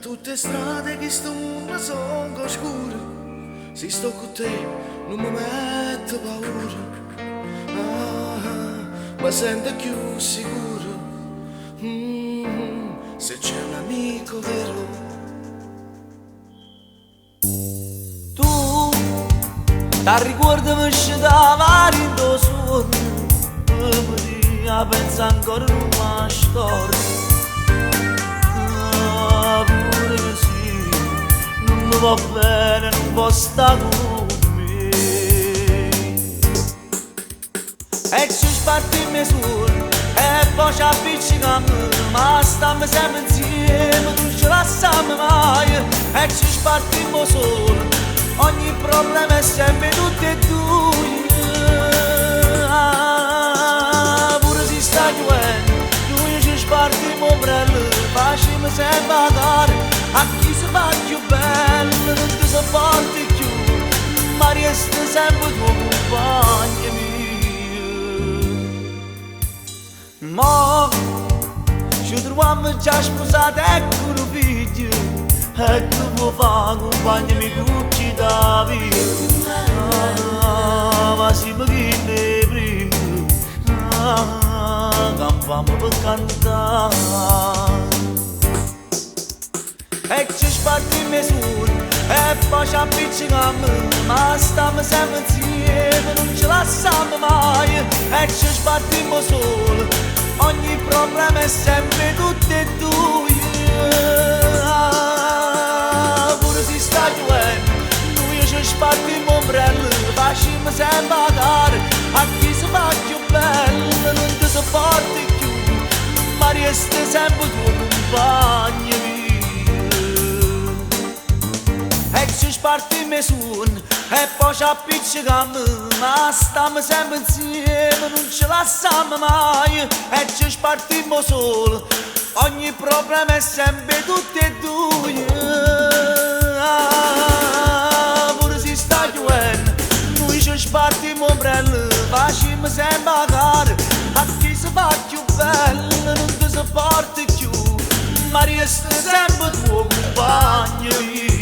tutte strade che sto mondo sono oscure. Se sto con te non mi metto paura. Ma sento più sicuro. Se c'è un amico vero. Tu ti ricordi mi scendava in tuo suono, a pensa ancora in una storia. Pure sì, non mi va bene, non può stare con me. E ci spartimmo su e poi ci appiccichiamo, ma stiamo sempre insieme, non ci lasciamo mai. E ci spartimmo solo, ogni problema è sempre tutti e due. Pure se sta piovendo, noi ci spartimmo ombrello, facciamo sempre pagare a chi si fa più bello, non ti sopporti più, ma resta sempre tuo compagno mio. Ma ci troviamo già sposati, ecco un figlio, e tu puoi fare compagno mio cucci da vita. Ma siamo chi ne prima, campiamo per cantare. E ci spartimmo su e poi ci appiccichiamo, ma stiamo sempre insieme, non ci lasciamo mai. E ci spartimmo solo, ogni problema è sempre tutti e due. Pure se sta piovendo, noi ci spartimmo ombrello, facciamo sempre pagare a chi si fa più bello, non ti sopporti più, ma resta sempre tuo compagno mio. E ci spartimmo su e poi ci appiccichiamo, ma stiamo sempre insieme, non ci lasciamo mai. E ci spartimmo solo, ogni problema è sempre tutti e due. Pure se sta piovendo, noi ci spartimmo ombrello, facciamo sempre pagare a chi si fa più bello, non ti sopporti più, ma resta sempre tuo compagno.